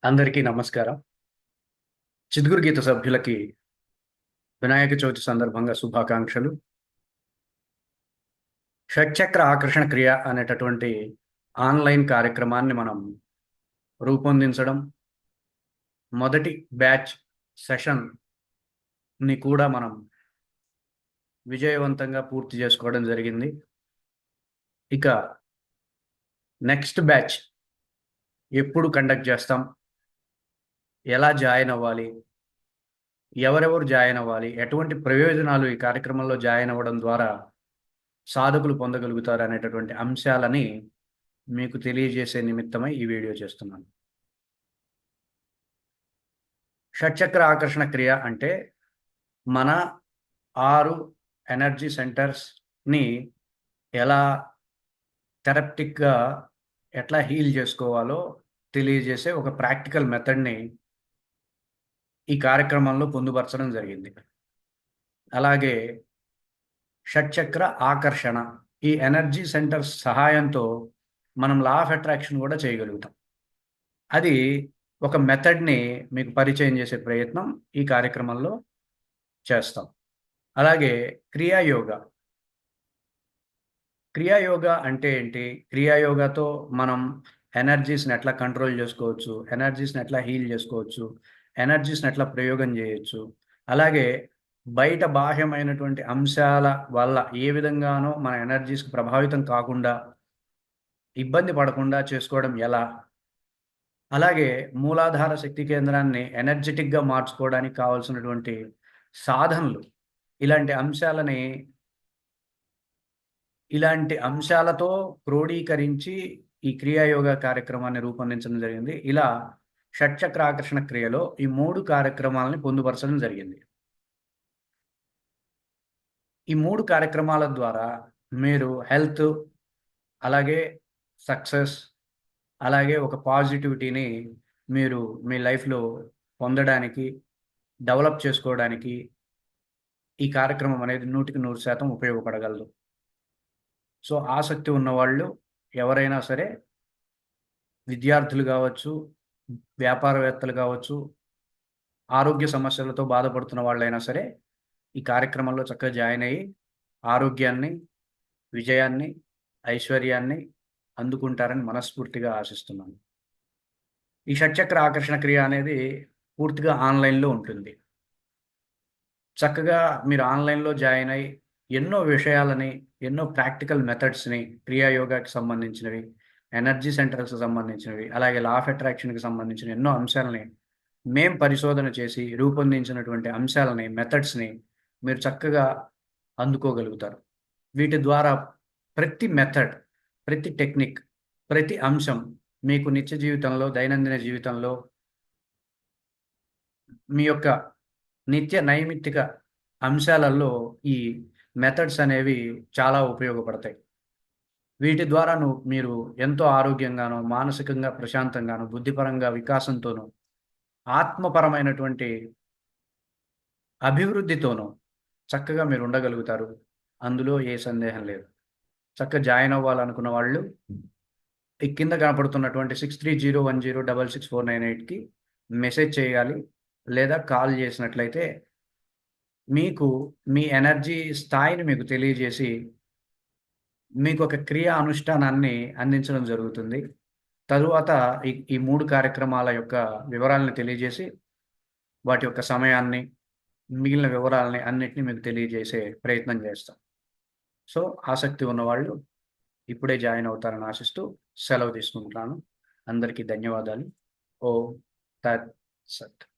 అందరికీ నమస్కారం. చిలుకూరు గీత సభ్యులకి వినాయక చవితి సందర్భంగా శుభాకాంక్షలు. షట్చక్ర ఆకర్షణ క్రియ అనేటటువంటి ఆన్లైన్ కార్యక్రమాన్ని మనం రూపొందించడం, మొదటి బ్యాచ్ సెషన్‌ని కూడా మనం విజయవంతంగా పూర్తి చేసుకోవడం జరిగింది. ఇక నెక్స్ట్ బ్యాచ్ ఎప్పుడు కండక్ట్ చేస్తాం? ఎలా జాయిన్ అవ్వాలి? ఎవరెవరు జాయిన్ అవ్వాలి? ఎటువంటి ప్రయోజనాలు ఈ కార్యక్రమంలో జాయిన్ అవ్వడం ద్వారా సాధకులు పొందగలుగుతారు అనేటటువంటి అంశాలని మీకు తెలియజేసే నిమిత్తమై ఈ వీడియో చేస్తున్నాను. షట్చక్ర ఆకర్షణ క్రియ అంటే మన 6 ఎనర్జీ సెంటర్స్‌ని ఎలా థెరప్టిక్‌గా ఎట్లా హీల్ చేసుకోవాలో తెలియజేసే ఒక ప్రాక్టికల్ మెథడ్‌ని ఈ కార్యక్రమంలో పొందుపరచడం జరిగింది. అలాగే షట్చక్ర ఆకర్షణ ఈ ఎనర్జీ సెంటర్స్ సహాయంతో మనం లా ఆఫ్ అట్రాక్షన్ కూడా చేయగలుగుతాం. అది ఒక మెథడ్‌ని మీకు పరిచయం చేసే ప్రయత్నం ఈ కార్యక్రమంలో చేస్తాం. అలాగే క్రియాయోగా. క్రియాయోగా అంటే ఏంటి? క్రియాయోగాతో మనం ఎనర్జీస్‌ని ఎట్లా కంట్రోల్ చేసుకోవచ్చు? ఎనర్జీస్‌ని ఎట్లా హీల్ చేసుకోవచ్చు? ఎనర్జీస్‌ని ఎట్లా ప్రయోగం చేయొచ్చు? అలాగే బయట బాహ్యమైనటువంటి అంశాల వల్ల ఏ విధంగానో మన ఎనర్జీస్‌కి ప్రభావితం కాకుండా, ఇబ్బంది పడకుండా చేసుకోవడం ఎలా? అలాగే మూలాధార శక్తి కేంద్రాన్ని ఎనర్జిటిక్‌గా మార్చుకోవడానికి కావాల్సినటువంటి సాధనలు. ఇలాంటి అంశాలని ఇలాంటి అంశాలతో క్రోడీకరించి ఈ క్రియాయోగా కార్యక్రమాన్ని రూపొందించడం జరిగింది. ఇలా షట్చక్ర ఆకర్షణ క్రియలో ఈ 3 కార్యక్రమాలని పొందుపరచడం జరిగింది. ఈ 3 కార్యక్రమాల ద్వారా మీరు హెల్త్, అలాగే సక్సెస్, అలాగే ఒక పాజిటివిటీని మీరు మీ లైఫ్‌లో పొందడానికి, డెవలప్ చేసుకోవడానికి ఈ కార్యక్రమం అనేది 100% ఉపయోగపడగలదు. సో, ఆసక్తి ఉన్నవాళ్ళు ఎవరైనా సరే విద్యార్థులు కావచ్చు, వ్యాపారవేత్తలు కావచ్చు, ఆరోగ్య సమస్యలతో బాధపడుతున్న వాళ్ళైనా సరే ఈ కార్యక్రమంలో చక్కగా జాయిన్ అయ్యి ఆరోగ్యాన్ని, విజయాన్ని, ఐశ్వర్యాన్ని అందుకుంటారని మనస్ఫూర్తిగా ఆశిస్తున్నాను. ఈ షట్చక్ర ఆకర్షణ క్రియ అనేది పూర్తిగా ఆన్‌లైన్‌లో ఉంటుంది. చక్కగా మీరు ఆన్‌లైన్‌లో జాయిన్ అయ్యి ఎన్నో విషయాలని, ఎన్నో ప్రాక్టికల్ మెథడ్స్‌ని క్రియాయోగాకి సంబంధించినవి, ఎనర్జీ సెంటర్స్‌కి సంబంధించినవి, అలాగే లా ఆఫ్ అట్రాక్షన్‌కి సంబంధించిన ఎన్నో అంశాలని మేం పరిశోధన చేసి రూపొందించినటువంటి అంశాలని, మెథడ్స్‌ని మీరు చక్కగా అందుకోగలుగుతారు. వీటి ద్వారా ప్రతి మెథడ్, ప్రతి టెక్నిక్, ప్రతి అంశం మీకు నిత్య జీవితంలో, దైనందిన జీవితంలో మీ యొక్క నిత్య నైమిత్తిక అంశాలలో ఈ మెథడ్స్ అనేవి చాలా ఉపయోగపడతాయి. వీటి ద్వారాను మీరు ఎంతో ఆరోగ్యంగాను, మానసికంగా ప్రశాంతంగాను, బుద్ధిపరంగా వికాసంతోను, ఆత్మపరమైనటువంటి అభివృద్ధితోనూ చక్కగా మీరు ఉండగలుగుతారు. అందులో ఏ సందేహం లేదు. చక్కగా జాయిన్ అవ్వాలనుకున్న వాళ్ళు ఈ కింద కనపడుతున్నటువంటి 6301066498కి మెసేజ్ చేయాలి. లేదా కాల్ చేసినట్లయితే మీకు మీ ఎనర్జీ స్థాయిని మీకు తెలియజేసి మీకొక క్రియా అనుష్ఠానాన్ని అందించడం జరుగుతుంది. తరువాత ఈ 3 కార్యక్రమాల యొక్క వివరాలను తెలియజేసి వాటి యొక్క సమయాన్ని, మిగిలిన వివరాలని అన్నిటిని మీకు తెలియజేసే ప్రయత్నం చేస్తాం. సో, ఆసక్తి ఉన్నవాళ్ళు ఇప్పుడే జాయిన్ అవుతారని ఆశిస్తూ సెలవు తీసుకుంటున్నాను. అందరికీ ధన్యవాదాలు. ఓం తత్ సత్.